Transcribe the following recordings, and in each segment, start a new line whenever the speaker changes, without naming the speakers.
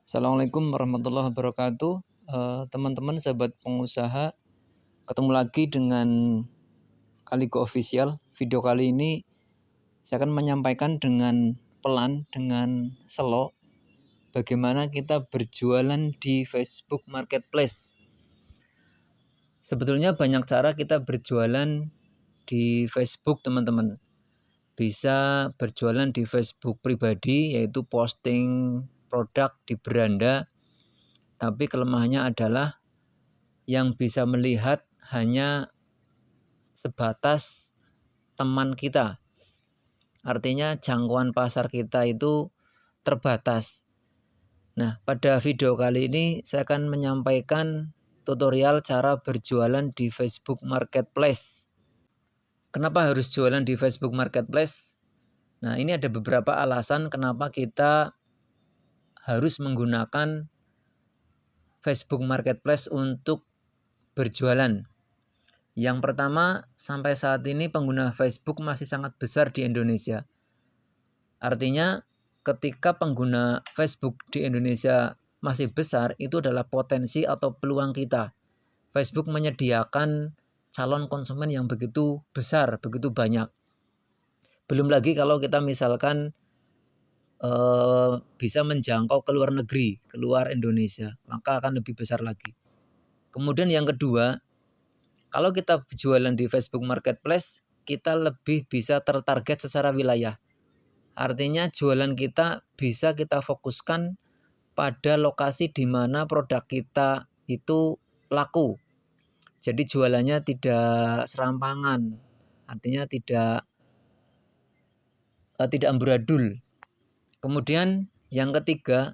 Assalamualaikum warahmatullahi wabarakatuh. Teman-teman sahabat pengusaha, ketemu lagi dengan Kaligo Official. Video kali ini saya akan menyampaikan dengan pelan, dengan slow, bagaimana kita berjualan di Facebook Marketplace. Sebetulnya banyak cara kita berjualan di Facebook, teman-teman. Bisa berjualan di Facebook pribadi, yaitu posting produk di beranda. Tapi kelemahannya adalah yang bisa melihat hanya sebatas teman kita. Artinya jangkauan pasar kita itu terbatas. Nah, pada video kali ini saya akan menyampaikan tutorial cara berjualan di Facebook Marketplace. Kenapa harus jualan di Facebook Marketplace? Nah, ini ada beberapa alasan kenapa kita harus menggunakan Facebook Marketplace untuk berjualan. Yang pertama, sampai saat ini pengguna Facebook masih sangat besar di Indonesia. Artinya, ketika pengguna Facebook di Indonesia masih besar, itu adalah potensi atau peluang kita. Facebook menyediakan calon konsumen yang begitu besar, begitu banyak. Belum lagi kalau kita misalkan bisa menjangkau ke luar negeri, keluar Indonesia, maka akan lebih besar lagi. Kemudian yang kedua, kalau kita jualan di Facebook Marketplace, kita lebih bisa tertarget secara wilayah. Artinya jualan kita bisa kita fokuskan pada lokasi di mana produk kita itu laku. Jadi jualannya tidak serampangan, artinya tidak amburadul. Kemudian yang ketiga,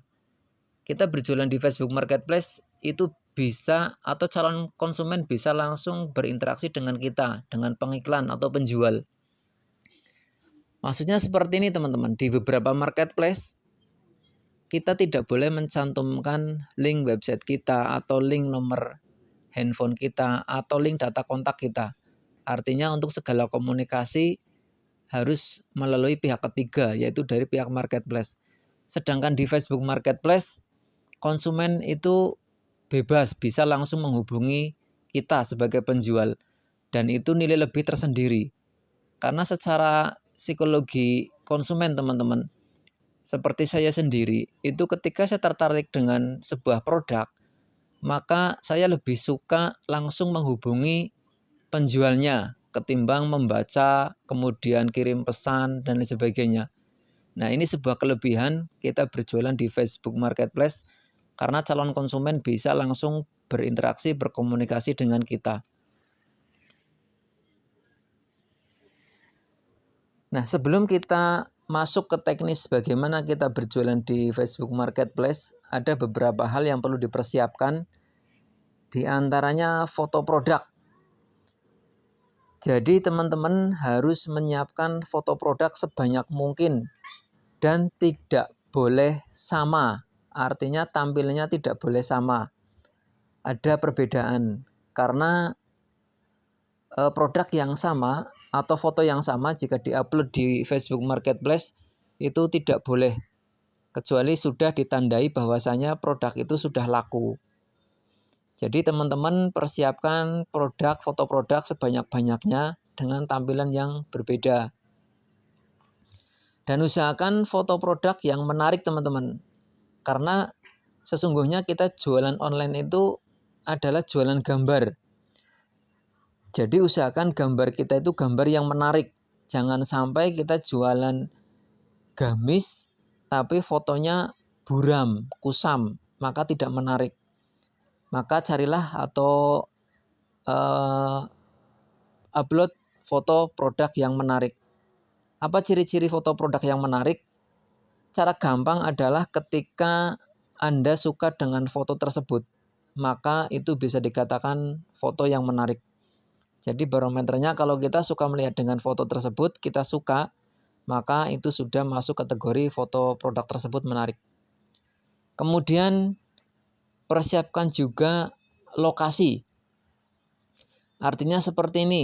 kita berjualan di Facebook Marketplace itu bisa atau calon konsumen bisa langsung berinteraksi dengan kita, dengan pengiklan atau penjual. Maksudnya seperti ini teman-teman, di beberapa marketplace kita tidak boleh mencantumkan link website kita atau link nomor handphone kita atau link data kontak kita. Artinya untuk segala komunikasi harus melalui pihak ketiga, yaitu dari pihak marketplace. Sedangkan di Facebook Marketplace, konsumen itu bebas, bisa langsung menghubungi kita sebagai penjual. Dan itu nilai lebih tersendiri. Karena secara psikologi konsumen teman-teman, seperti saya sendiri, itu ketika saya tertarik dengan sebuah produk, maka saya lebih suka langsung menghubungi penjualnya ketimbang membaca, kemudian kirim pesan, dan lain sebagainya. Nah, ini sebuah kelebihan kita berjualan di Facebook Marketplace karena calon konsumen bisa langsung berinteraksi, berkomunikasi dengan kita. Nah, sebelum kita masuk ke teknis bagaimana kita berjualan di Facebook Marketplace, ada beberapa hal yang perlu dipersiapkan, di antaranya foto produk. Jadi teman-teman harus menyiapkan foto produk sebanyak mungkin dan tidak boleh sama. Artinya tampilannya tidak boleh sama. Ada perbedaan karena produk yang sama atau foto yang sama jika diupload di Facebook Marketplace itu tidak boleh kecuali sudah ditandai bahwasanya produk itu sudah laku. Jadi teman-teman persiapkan foto produk sebanyak-banyaknya dengan tampilan yang berbeda. Dan usahakan foto produk yang menarik teman-teman. Karena sesungguhnya kita jualan online itu adalah jualan gambar. Jadi usahakan gambar kita itu gambar yang menarik. Jangan sampai kita jualan gamis tapi fotonya buram, kusam, maka tidak menarik. Maka carilah atau upload foto produk yang menarik. Apa ciri-ciri foto produk yang menarik? Cara gampang adalah ketika Anda suka dengan foto tersebut, maka itu bisa dikatakan foto yang menarik. Jadi barometernya kalau kita suka melihat dengan foto tersebut, kita suka, maka itu sudah masuk kategori foto produk tersebut menarik. Kemudian persiapkan juga lokasi. Artinya seperti ini.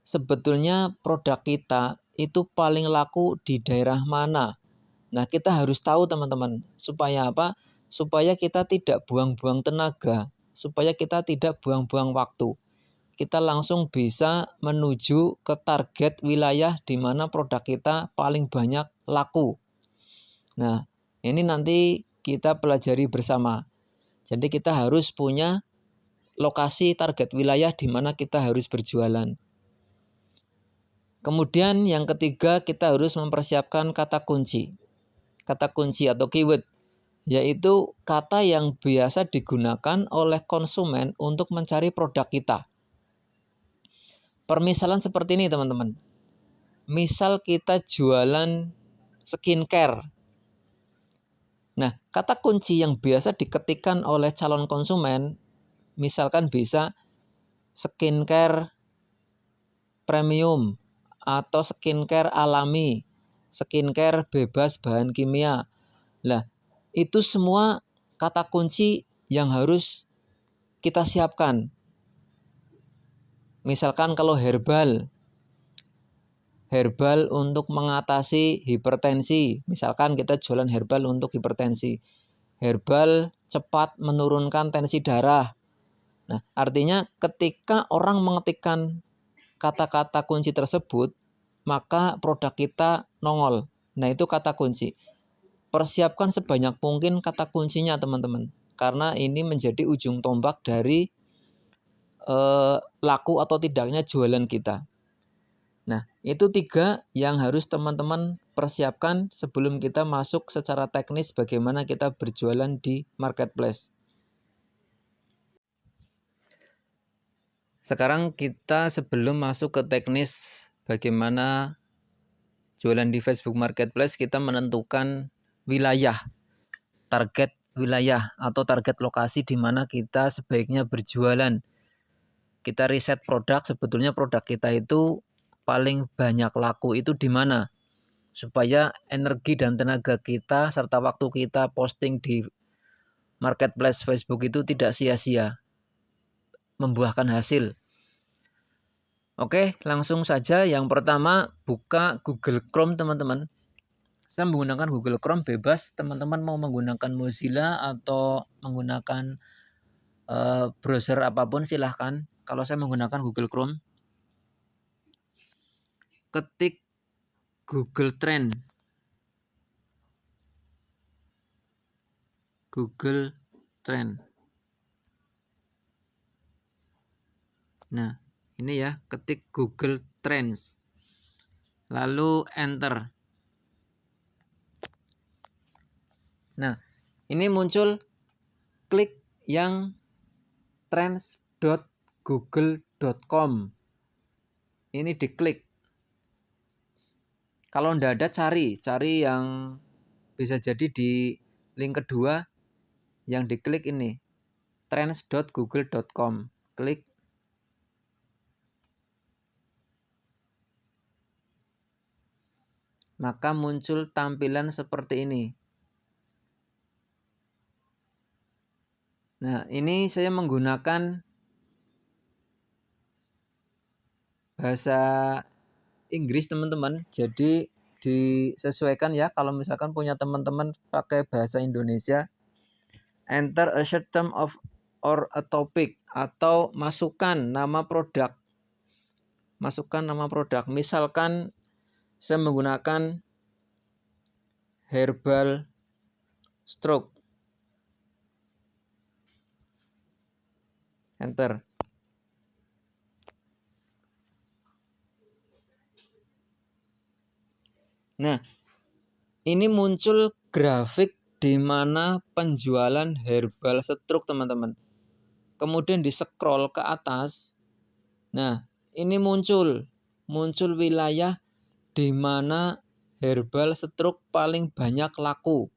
Sebetulnya produk kita itu paling laku di daerah mana? Nah, kita harus tahu teman-teman. Supaya apa? supaya kita tidak buang-buang tenaga, supaya kita tidak buang-buang waktu. Kita langsung bisa menuju ke target wilayah di mana produk kita paling banyak laku. Nah, ini nanti kita pelajari bersama. Jadi kita harus punya lokasi target wilayah di mana kita harus berjualan. Kemudian yang ketiga, kita harus mempersiapkan kata kunci. Kata kunci atau keyword, yaitu kata yang biasa digunakan oleh konsumen untuk mencari produk kita. Permisalan seperti ini teman-teman. Misal kita jualan skincare. Nah, kata kunci yang biasa diketikkan oleh calon konsumen, misalkan bisa skincare premium, atau skincare alami, skincare bebas bahan kimia. Lah, itu semua kata kunci yang harus kita siapkan. Misalkan kalau herbal untuk mengatasi hipertensi. Misalkan kita jualan herbal untuk hipertensi. Herbal cepat menurunkan tensi darah. Nah, artinya ketika orang mengetikkan kata-kata kunci tersebut, maka produk kita nongol. Nah, itu kata kunci. Persiapkan sebanyak mungkin kata kuncinya, teman-teman. Karena ini menjadi ujung tombak dari laku atau tidaknya jualan kita. Nah, itu 3 yang harus teman-teman persiapkan sebelum kita masuk secara teknis bagaimana kita berjualan di marketplace. Sekarang kita sebelum masuk ke teknis bagaimana jualan di Facebook Marketplace, kita menentukan wilayah, target wilayah atau target lokasi di mana kita sebaiknya berjualan. Kita riset produk, sebetulnya produk kita itu paling banyak laku itu di mana. Supaya energi dan tenaga kita serta waktu kita posting di marketplace Facebook itu tidak sia-sia, membuahkan hasil. Oke, langsung saja. Yang pertama, buka Google Chrome, teman-teman. Saya menggunakan Google Chrome bebas. Teman-teman mau menggunakan Mozilla atau menggunakan browser apapun silahkan. Kalau saya menggunakan Google Chrome, ketik Google Trend. Google Trend. Nah, ini ya, ketik Google Trends. Lalu enter. Nah, ini muncul klik yang trends.google.com. Ini diklik. Kalau enggak ada, cari yang bisa jadi di link kedua yang diklik ini. trends.google.com. Klik. Maka muncul tampilan seperti ini. Nah, ini saya menggunakan bahasa Inggris, teman-teman. Jadi disesuaikan ya. Kalau misalkan punya teman-teman pakai bahasa Indonesia, enter a short term of or a topic, atau masukkan nama produk. Masukkan nama produk. Misalkan saya menggunakan herbal stroke. Enter. Nah, ini muncul grafik di mana penjualan herbal stroke, teman-teman. Kemudian di scroll ke atas. Nah, ini muncul wilayah di mana herbal stroke paling banyak laku.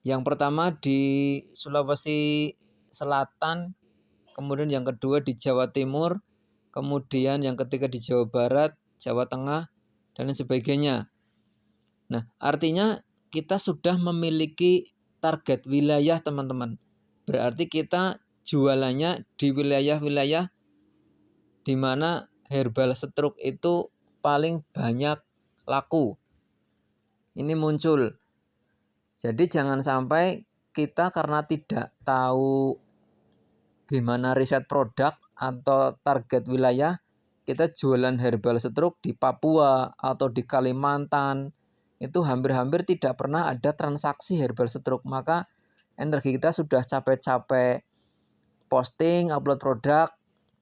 Yang pertama di Sulawesi Selatan, kemudian yang kedua di Jawa Timur, kemudian yang ketiga di Jawa Barat, Jawa Tengah, dan sebagainya. Nah, artinya kita sudah memiliki target wilayah, teman-teman. Berarti kita jualannya di wilayah-wilayah di mana herbal stroke itu paling banyak laku. Ini muncul. Jadi jangan sampai kita karena tidak tahu gimana riset produk atau target wilayah, kita jualan herbal stroke di Papua atau di Kalimantan, itu hampir-hampir tidak pernah ada transaksi herbal stroke. Maka energi kita sudah capek-capek posting, upload produk,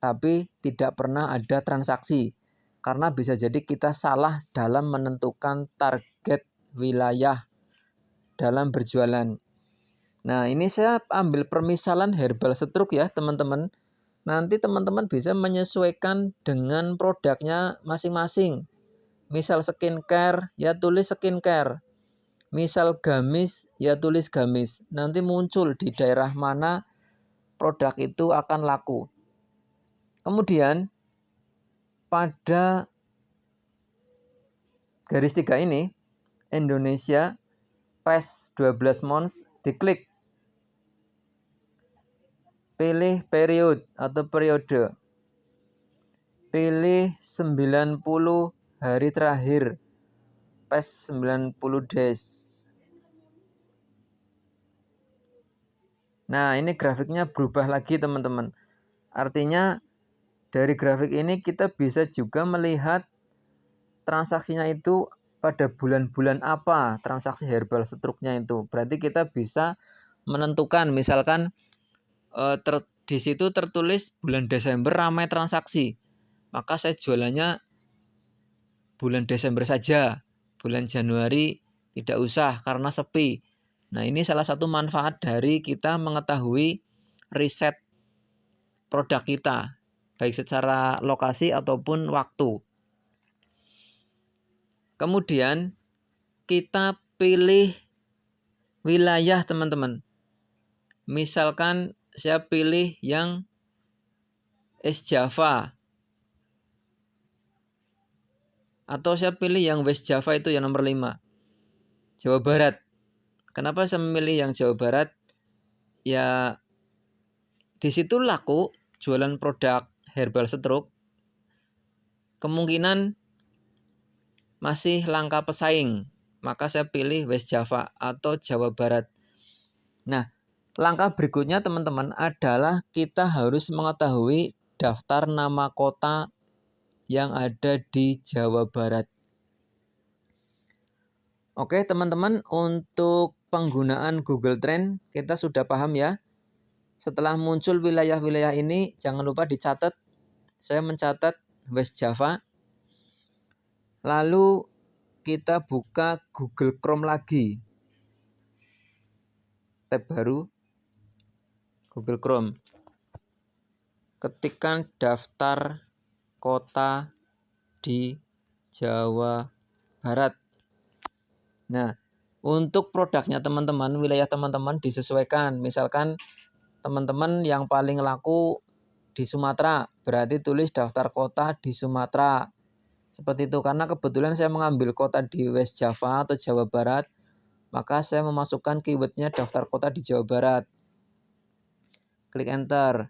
tapi tidak pernah ada transaksi. Karena bisa jadi kita salah dalam menentukan target wilayah dalam berjualan. Nah, ini saya ambil permisalan herbal stroke ya, teman-teman. Nanti teman-teman bisa menyesuaikan dengan produknya masing-masing. Misal skincare, ya tulis skincare. Misal gamis, ya tulis gamis. Nanti muncul di daerah mana produk itu akan laku. Kemudian pada garis 3 ini, Indonesia PES 12 months, diklik. Pilih period atau periode. Pilih 90 hari terakhir. PES 90 days. Nah, ini grafiknya berubah lagi, teman-teman. Artinya dari grafik ini kita bisa juga melihat transaksinya itu pada bulan-bulan apa transaksi herbal stroke-nya itu. Berarti kita bisa menentukan, misalkan di situ tertulis bulan Desember ramai transaksi, maka saya jualannya bulan Desember saja, bulan Januari tidak usah karena sepi. Nah, ini salah satu manfaat dari kita mengetahui riset produk kita, baik secara lokasi ataupun waktu. Kemudian kita pilih wilayah, teman-teman. Misalkan saya pilih yang East Java, atau saya pilih yang West Java, itu yang nomor 5, Jawa Barat. Kenapa saya memilih yang Jawa Barat? Ya, di situ laku jualan produk herbal stroke. Kemungkinan masih langka pesaing, maka saya pilih West Java atau Jawa Barat. Nah, langkah berikutnya, teman-teman, adalah kita harus mengetahui daftar nama kota yang ada di Jawa Barat. Oke, teman-teman, untuk penggunaan Google Trend kita sudah paham ya. Setelah muncul wilayah-wilayah ini, jangan lupa dicatat. Saya mencatat West Java. Lalu kita buka Google Chrome lagi. Tab baru, Google Chrome. Ketikkan daftar kota di Jawa Barat. Nah, untuk produknya teman-teman, wilayah teman-teman disesuaikan. Misalkan teman-teman yang paling laku di Sumatera, berarti tulis daftar kota di Sumatera. Seperti itu, karena kebetulan saya mengambil kota di West Java atau Jawa Barat, maka saya memasukkan keywordnya daftar kota di Jawa Barat. Klik enter.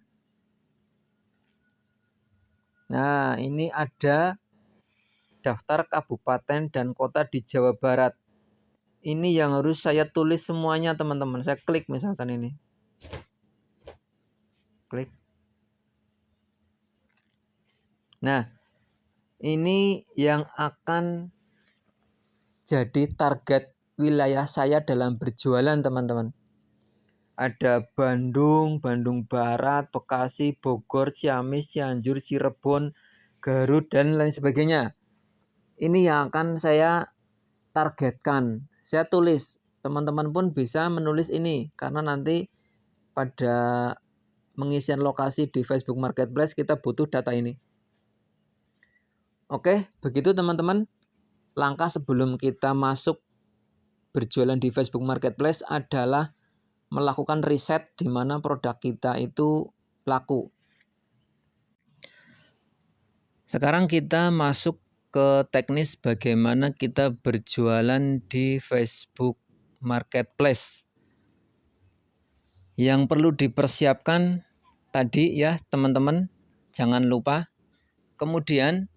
Nah, ini ada daftar kabupaten dan kota di Jawa Barat. Ini yang harus saya tulis semuanya, teman-teman. Saya klik misalkan ini. Klik. Nah, ini yang akan jadi target wilayah saya dalam berjualan, teman-teman. Ada Bandung, Bandung Barat, Bekasi, Bogor, Ciamis, Cianjur, Cirebon, Garut, dan lain sebagainya. Ini yang akan saya targetkan. Saya tulis. Teman-teman pun bisa menulis ini, karena nanti pada pengisian lokasi di Facebook Marketplace kita butuh data ini. Oke, begitu teman-teman. Langkah sebelum kita masuk berjualan di Facebook Marketplace adalah melakukan riset di mana produk kita itu laku. Sekarang kita masuk ke teknis bagaimana kita berjualan di Facebook Marketplace. Yang perlu dipersiapkan tadi ya teman-teman, jangan lupa. Kemudian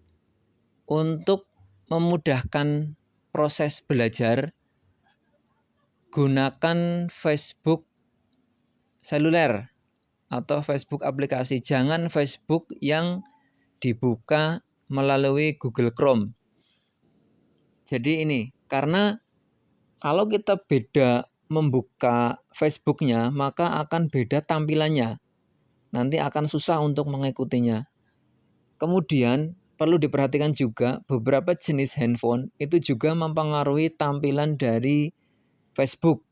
untuk memudahkan proses belajar, gunakan Facebook seluler atau Facebook aplikasi. Jangan Facebook yang dibuka melalui Google Chrome. Jadi ini, karena kalau kita beda membuka Facebooknya, maka akan beda tampilannya. Nanti akan susah untuk mengikutinya. Kemudian perlu diperhatikan juga beberapa jenis handphone itu juga mempengaruhi tampilan dari Facebook.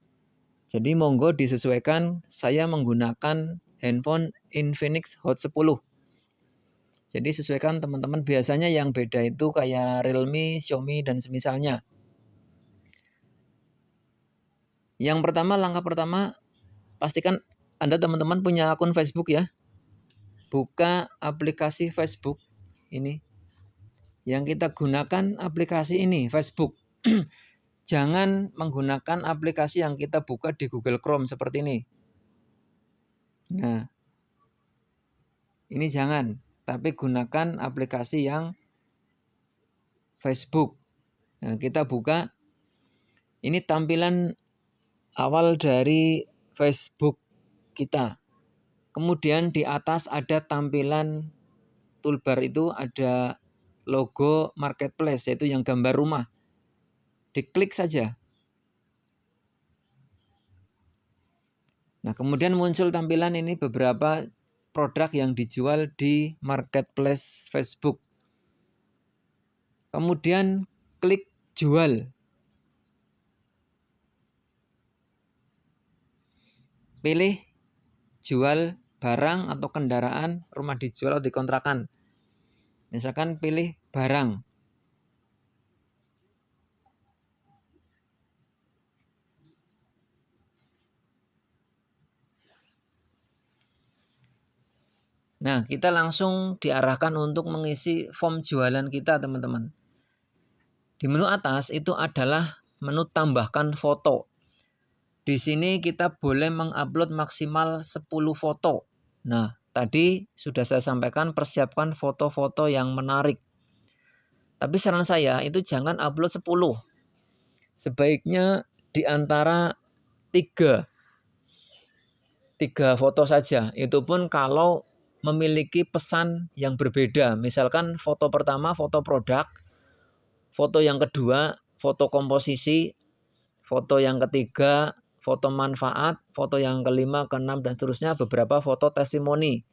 Jadi monggo disesuaikan, saya menggunakan handphone Infinix Hot 10. Jadi sesuaikan teman-teman, biasanya yang beda itu kayak Realme, Xiaomi, dan semisalnya. Yang pertama, langkah pertama, pastikan Anda teman-teman punya akun Facebook ya. Buka aplikasi Facebook ini. Yang kita gunakan aplikasi ini, Facebook. Jangan menggunakan aplikasi yang kita buka di Google Chrome seperti ini. Nah, ini jangan. Tapi gunakan aplikasi yang Facebook. Nah, kita buka. Ini tampilan awal dari Facebook kita. Kemudian di atas ada tampilan toolbar, itu ada logo marketplace, yaitu yang gambar rumah. Diklik saja. Nah, kemudian muncul tampilan ini beberapa produk yang dijual di marketplace Facebook. Kemudian klik jual. Pilih jual barang atau kendaraan, rumah dijual atau dikontrakan. Misalkan pilih barang. Nah, kita langsung diarahkan untuk mengisi form jualan kita, teman-teman. Di menu atas itu adalah menu tambahkan foto. Di sini kita boleh mengupload maksimal 10 foto. Nah, tadi sudah saya sampaikan persiapkan foto-foto yang menarik. Tapi saran saya itu jangan upload 10. Sebaiknya di antara 3 foto saja. Itu pun kalau memiliki pesan yang berbeda. Misalkan foto pertama foto produk, foto yang kedua foto komposisi, foto yang ketiga foto manfaat, foto yang kelima, keenam, dan seterusnya beberapa foto testimoni.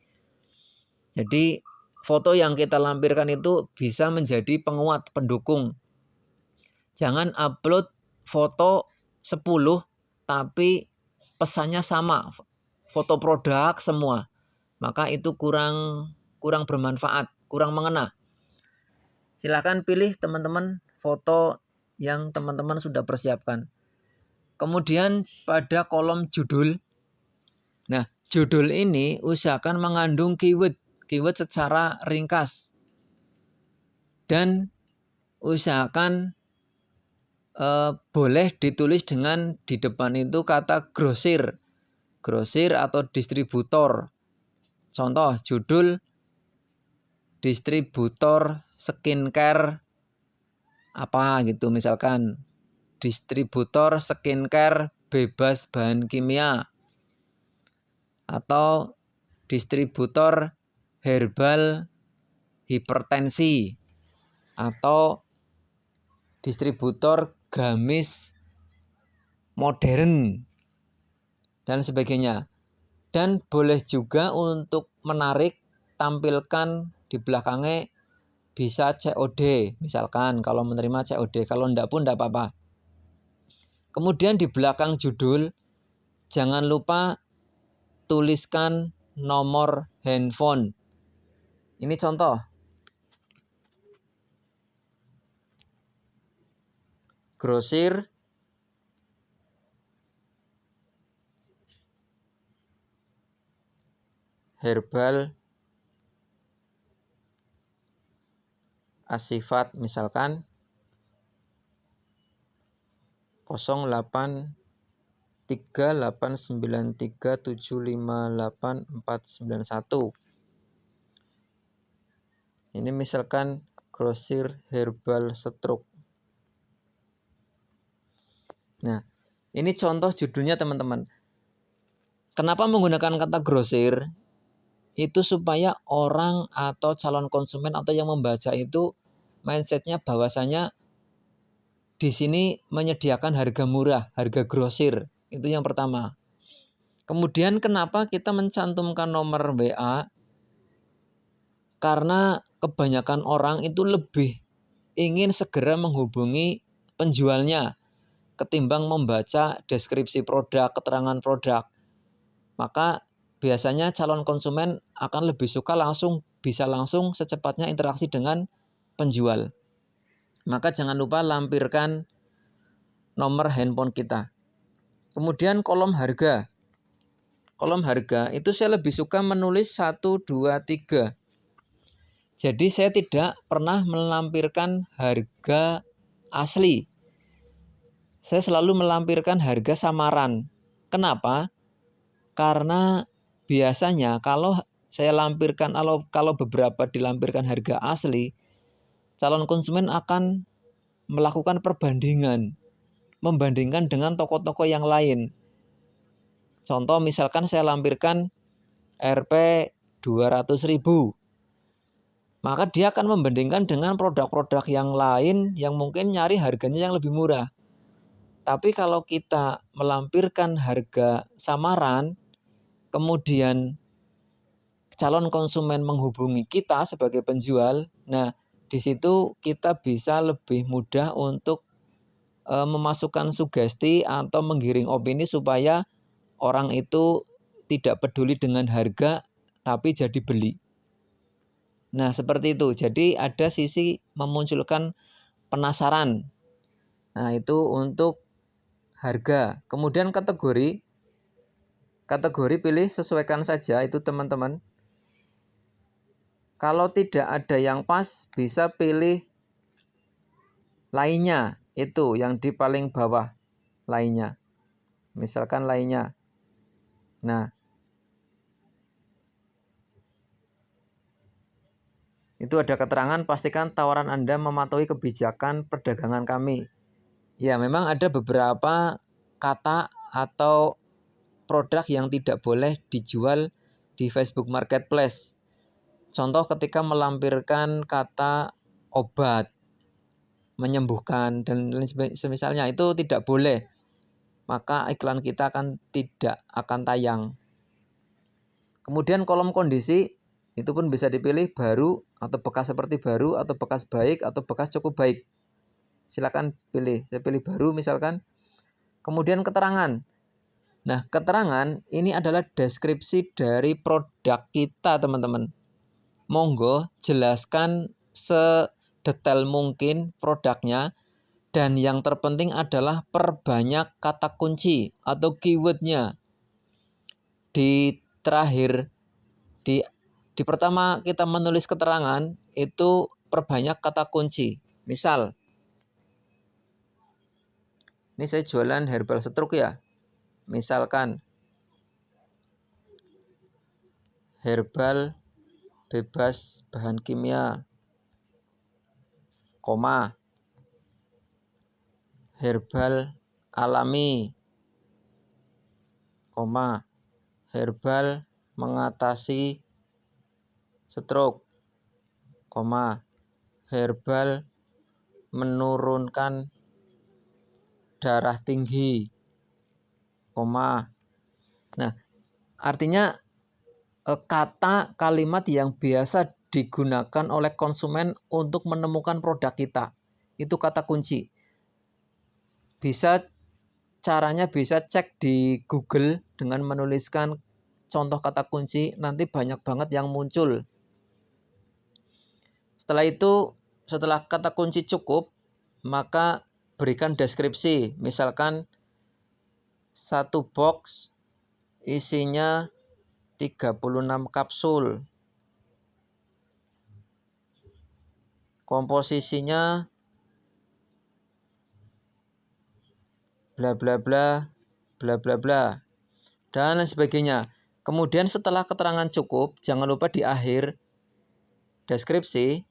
Jadi foto yang kita lampirkan itu bisa menjadi penguat, pendukung. Jangan upload foto 10 tapi pesannya sama, foto produk semua. Maka itu kurang bermanfaat, kurang mengena. Silakan pilih teman-teman foto yang teman-teman sudah persiapkan. Kemudian pada kolom judul. Nah, judul ini usahakan mengandung keyword secara ringkas. Dan usahakan boleh ditulis dengan di depan itu kata grosir atau distributor. Contoh judul distributor skincare apa gitu, misalkan distributor skincare bebas bahan kimia, atau distributor herbal hipertensi, atau distributor gamis modern, dan sebagainya. Dan boleh juga untuk menarik tampilkan di belakangnya bisa COD, misalkan kalau menerima COD, kalau enggak pun enggak apa-apa. Kemudian di belakang judul jangan lupa tuliskan nomor handphone. Ini contoh. Grosir herbal Asifat, misalkan 083893758491. Ini misalkan grosir herbal stroke. Nah, Ini contoh judulnya teman-teman. Kenapa menggunakan kata grosir? Itu supaya orang atau calon konsumen atau yang membaca itu mindsetnya bahwasanya di sini menyediakan harga murah, harga grosir. Itu yang pertama. Kemudian kenapa kita mencantumkan nomor WA? Karena kebanyakan orang itu lebih ingin segera menghubungi penjualnya ketimbang membaca deskripsi produk, keterangan produk. Maka biasanya calon konsumen akan lebih suka bisa langsung secepatnya interaksi dengan penjual. Maka jangan lupa lampirkan nomor handphone kita. Kemudian kolom harga. Kolom harga itu saya lebih suka menulis 1, 2, 3. Jadi saya tidak pernah melampirkan harga asli. Saya selalu melampirkan harga samaran. Kenapa? Karena biasanya kalau saya lampirkan, kalau beberapa dilampirkan harga asli, calon konsumen akan melakukan perbandingan, membandingkan dengan toko-toko yang lain. Contoh misalkan saya lampirkan Rp 200.000. Maka dia akan membandingkan dengan produk-produk yang lain yang mungkin nyari harganya yang lebih murah. Tapi kalau kita melampirkan harga samaran, kemudian calon konsumen menghubungi kita sebagai penjual, nah di situ kita bisa lebih mudah untuk memasukkan sugesti atau menggiring opini supaya orang itu tidak peduli dengan harga tapi jadi beli. Nah, seperti itu. Jadi ada sisi memunculkan penasaran. Nah, itu untuk harga. Kemudian kategori pilih sesuaikan saja itu teman-teman. Kalau tidak ada yang pas, bisa pilih lainnya. Itu yang di paling bawah lainnya. Misalkan lainnya. Nah, itu ada keterangan, pastikan tawaran Anda mematuhi kebijakan perdagangan kami. Ya, memang ada beberapa kata atau produk yang tidak boleh dijual di Facebook Marketplace. Contoh ketika melampirkan kata obat, menyembuhkan, dan lain semisalnya, itu tidak boleh. Maka iklan kita tidak akan tayang. Kemudian kolom kondisi, itu pun bisa dipilih baru atau bekas seperti baru, atau bekas baik, atau bekas cukup baik. Silakan pilih. Saya pilih baru misalkan. Kemudian keterangan. Nah, keterangan ini adalah deskripsi dari produk kita, teman-teman. Monggo jelaskan sedetail mungkin produknya, dan yang terpenting adalah perbanyak kata kunci atau keywordnya. Di terakhir, di pertama kita menulis keterangan, itu perbanyak kata kunci. Misal, ini saya jualan herbal stroke ya. Misalkan, herbal bebas bahan kimia, koma, herbal alami, koma, herbal mengatasi stroke, koma, herbal menurunkan darah tinggi, koma. Nah, artinya kata kalimat yang biasa digunakan oleh konsumen untuk menemukan produk kita. Itu kata kunci. Caranya bisa cek di Google dengan menuliskan contoh kata kunci, nanti banyak banget yang muncul. Setelah itu, setelah kata kunci cukup, maka berikan deskripsi. Misalkan satu box isinya 36 kapsul. Komposisinya bla bla bla bla bla bla dan lain sebagainya. Kemudian setelah keterangan cukup, jangan lupa di akhir deskripsi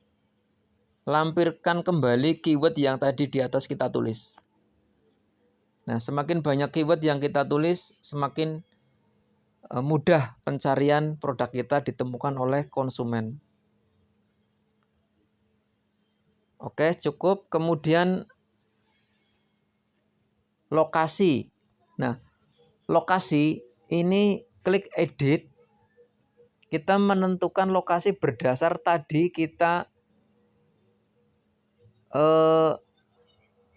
lampirkan kembali keyword yang tadi di atas kita tulis. Nah, semakin banyak keyword yang kita tulis, semakin mudah pencarian produk kita ditemukan oleh konsumen. Oke, cukup. Kemudian lokasi. Nah, lokasi ini klik edit. Kita menentukan lokasi berdasar tadi kita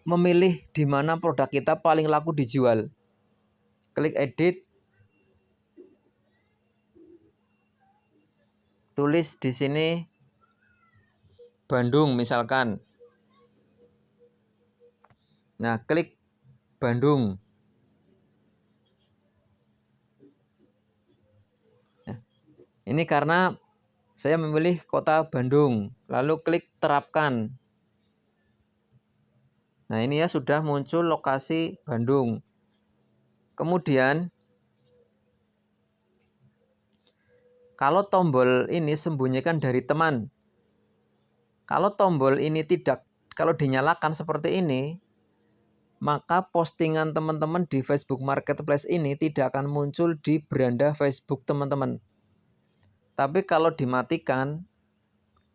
memilih di mana produk kita paling laku dijual. Klik edit. Tulis di sini Bandung misalkan. Nah, klik Bandung. Nah, ini karena saya memilih kota Bandung. Lalu klik terapkan. Nah, ini ya sudah muncul lokasi Bandung. Kemudian kalau tombol ini sembunyikan dari teman. Kalau tombol ini kalau dinyalakan seperti ini, maka postingan teman-teman di Facebook Marketplace ini tidak akan muncul di beranda Facebook teman-teman. Tapi kalau dimatikan,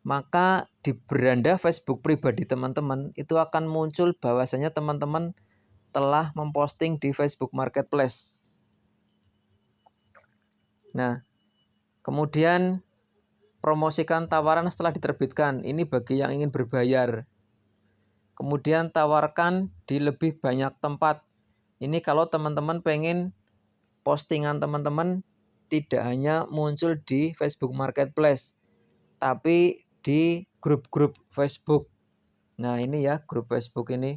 maka di beranda Facebook pribadi teman-teman itu akan muncul bahwasanya teman-teman telah memposting di Facebook Marketplace. Nah, kemudian promosikan tawaran setelah diterbitkan. Ini bagi yang ingin berbayar. Kemudian tawarkan di lebih banyak tempat. Ini kalau teman-teman pengen postingan teman-teman tidak hanya muncul di Facebook Marketplace, tapi di grup-grup Facebook. Nah, ini ya grup Facebook ini.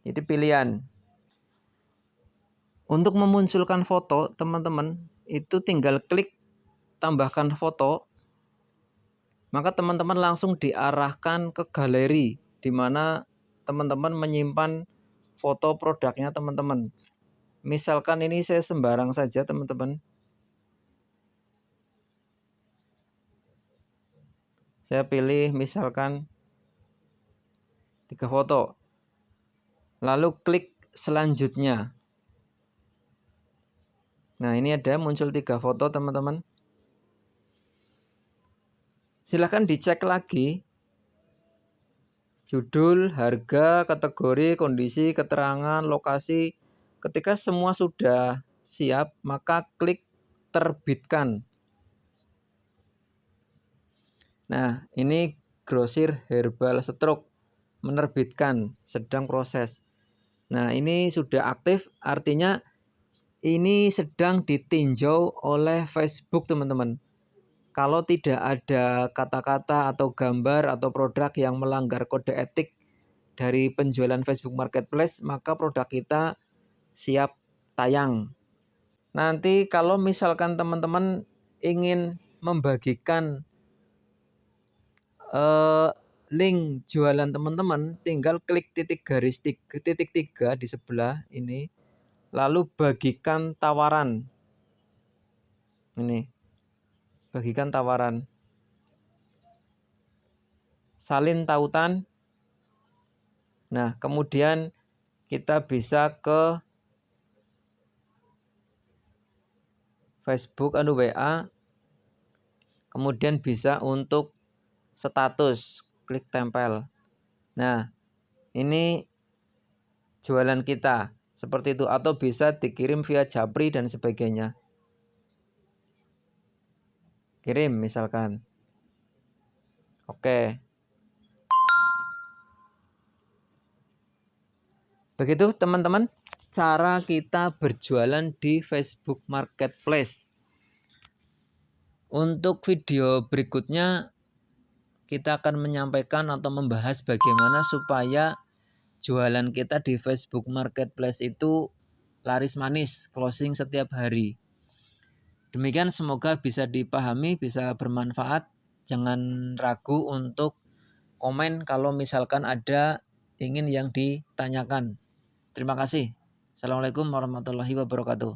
Itu pilihan. Untuk memunculkan foto, teman-teman, itu tinggal klik tambahkan foto. Maka teman-teman langsung diarahkan ke galeri, di mana teman-teman menyimpan foto produknya teman-teman. Misalkan ini saya sembarang saja teman-teman. Saya pilih misalkan 3 foto. Lalu klik selanjutnya. Nah, ini ada muncul 3 foto teman-teman. Silahkan dicek lagi. Judul, harga, kategori, kondisi, keterangan, lokasi. Ketika semua sudah siap, maka klik terbitkan. Nah, ini grosir herbal stroke menerbitkan, sedang proses. Nah, ini sudah aktif, artinya ini sedang ditinjau oleh Facebook, teman-teman. Kalau tidak ada kata-kata atau gambar atau produk yang melanggar kode etik dari penjualan Facebook Marketplace, maka produk kita siap tayang. Nanti kalau misalkan teman-teman ingin membagikan link jualan teman-teman, tinggal klik titik 3 di sebelah ini, lalu bagikan tawaran. Ini, bagikan tawaran. Salin tautan. Nah, kemudian kita bisa ke Facebook WA, kemudian bisa untuk status, klik tempel. Nah, ini jualan kita seperti itu, atau bisa dikirim via Japri dan sebagainya. Kirim misalkan. Oke. Begitu teman-teman cara kita berjualan di Facebook Marketplace. Untuk video berikutnya kita akan menyampaikan atau membahas bagaimana supaya jualan kita di Facebook Marketplace itu laris manis, closing setiap hari. Demikian, semoga bisa dipahami, bisa bermanfaat. Jangan ragu untuk komen kalau misalkan ada ingin yang ditanyakan. Terima kasih. Assalamualaikum warahmatullahi wabarakatuh.